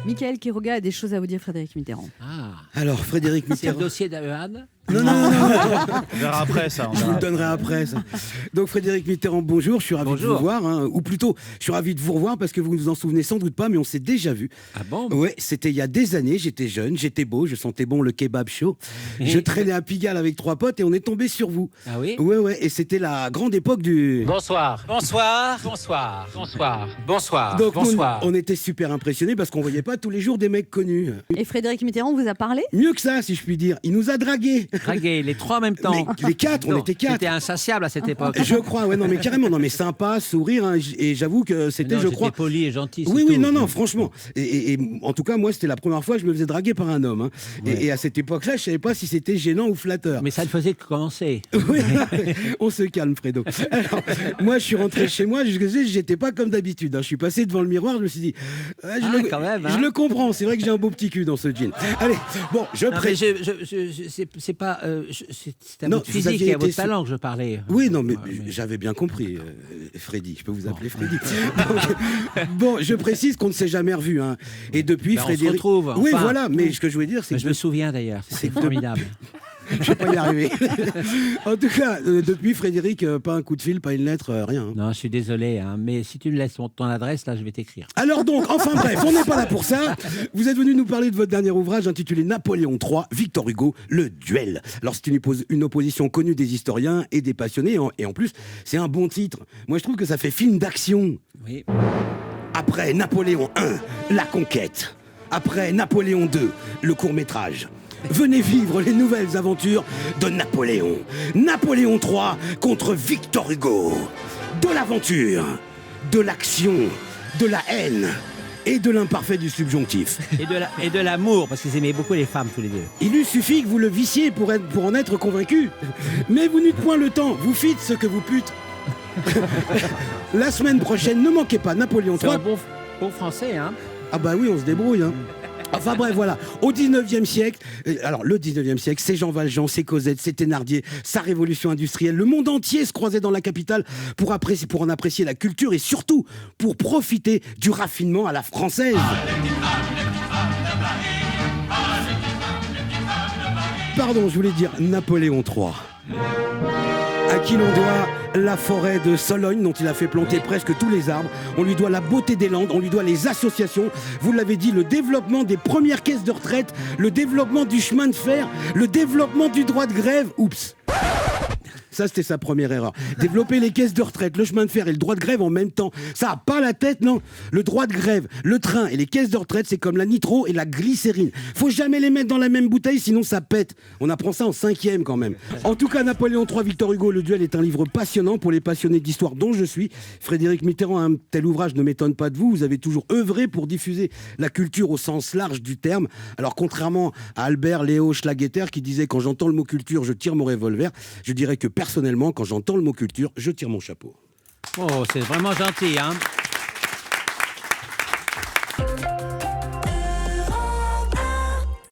Michael Quiroga a des choses à vous dire, Frédéric Mitterrand. Ah, Alors, Frédéric c'est le Mitterrand. dossier d'Ahan. Non. On verra après ça. Je vous le donnerai après, ça. Donc, Frédéric Mitterrand, bonjour. Je suis ravi de Bonjour. vous voir. Ou plutôt, je suis ravi de vous revoir parce que vous ne vous en souvenez sans doute pas, mais on s'est déjà vu. Ah bon? Ouais, c'était il y a des années. J'étais jeune, j'étais beau, je sentais bon le kebab chaud. Je traînais à Pigalle avec 3 potes et on est tombé sur vous. Ah oui? Ouais. Et c'était la grande époque du. Bonsoir. Bonsoir. Bonsoir. Bonsoir. Bonsoir. Donc, nous, Bonsoir. on était super impressionnés parce qu'on voyait pas tous les jours des mecs connus. Et Frédéric Mitterrand vous a parlé? Mieux que ça, si je puis dire. Il nous a dragués. Draguer les trois en même temps. Mais les 4, on Non, était 4. C'était insatiable à cette époque. Je crois, ouais, non, mais carrément, non, mais sympa, sourire, hein, et j'avoue que c'était, Non, je j'étais crois. poli et gentil. c'est Oui, tout. non, franchement. Et en tout cas, moi, c'était la première fois que je me faisais draguer par un homme. Hein. Ouais. Et à cette époque-là, je savais pas si c'était gênant ou flatteur. Mais ça ne faisait que commencer. Oui, on se calme, Fredo. Alors, moi, je suis rentré chez moi, j'étais pas comme d'habitude. Hein. Je suis passé devant le miroir, je me suis dit, quand même, hein. je le comprends, c'est vrai que j'ai un beau petit cul dans ce jean. Allez, bon, je Non, mais précise. c'est pas. C'est à Non, votre vous physique aviez et à votre été talent que je parlais. Oui, non, mais Ouais, j'avais bien compris, Freddy. Je peux vous appeler Freddy. Donc, bon, je précise qu'on ne s'est jamais revu. Hein. Et depuis, Ben, on se Frédéric. retrouve, Oui, enfin. voilà. Mais ce que je voulais dire, c'est Mais que je me souviens d'ailleurs. C'est formidable. je vais pas y arriver. En tout cas, depuis, Frédéric, pas un coup de fil, pas une lettre, rien. Hein. Non, je suis désolé, hein, mais si tu me laisses ton adresse, là, je vais t'écrire. Alors donc, enfin bref, on n'est pas là pour ça. Vous êtes venu nous parler de votre dernier ouvrage intitulé Napoléon III, Victor Hugo, le duel. Alors c'est une opposition connue des historiens et des passionnés, et en plus, c'est un bon titre. Moi, je trouve que ça fait film d'action. Oui. Après Napoléon I, la conquête. Après Napoléon II, le court-métrage. Venez vivre les nouvelles aventures de Napoléon. Napoléon III contre Victor Hugo. De l'aventure, de l'action, de la haine et de l'imparfait du subjonctif. Et de l'amour, parce qu'ils aimaient beaucoup les femmes, tous les deux. Il eût suffi que vous le vissiez pour en être convaincu. Mais vous n'eûtes point le temps, vous fîtes ce que vous pûtes. La semaine prochaine, ne manquez pas Napoléon C'est un III. bon français, hein. Ah bah oui, on se débrouille, hein. Enfin bref, voilà. Au 19e siècle, alors le 19e siècle, c'est Jean Valjean, c'est Cosette, c'est Thénardier, sa révolution industrielle. Le monde entier se croisait dans la capitale pour en apprécier la culture et surtout pour profiter du raffinement à la française. Pardon, je voulais dire Napoléon III. À qui l'on doit la forêt de Sologne dont il a fait planter presque tous les arbres. On lui doit la beauté des Landes, on lui doit les associations. Vous l'avez dit, le développement des premières caisses de retraite, le développement du chemin de fer, le développement du droit de grève. Oups. Ça, c'était sa première erreur. Développer les caisses de retraite, le chemin de fer et le droit de grève en même temps. Ça n'a pas la tête, non. Le droit de grève, le train et les caisses de retraite, c'est comme la nitro et la glycérine. Faut jamais les mettre dans la même bouteille, sinon ça pète. On apprend ça en 5e quand même. En tout cas, Napoléon III, Victor Hugo, le duel est un livre passionnant pour les passionnés d'histoire dont je suis. Frédéric Mitterrand, un tel ouvrage ne m'étonne pas de vous. Vous avez toujours œuvré pour diffuser la culture au sens large du terme. Alors, contrairement à Albert Léo Schlageter qui disait « Quand j'entends le mot culture, je tire mon revolver », je dirais que personnellement, quand j'entends le mot culture, je tire mon chapeau. Oh, c'est vraiment gentil, hein.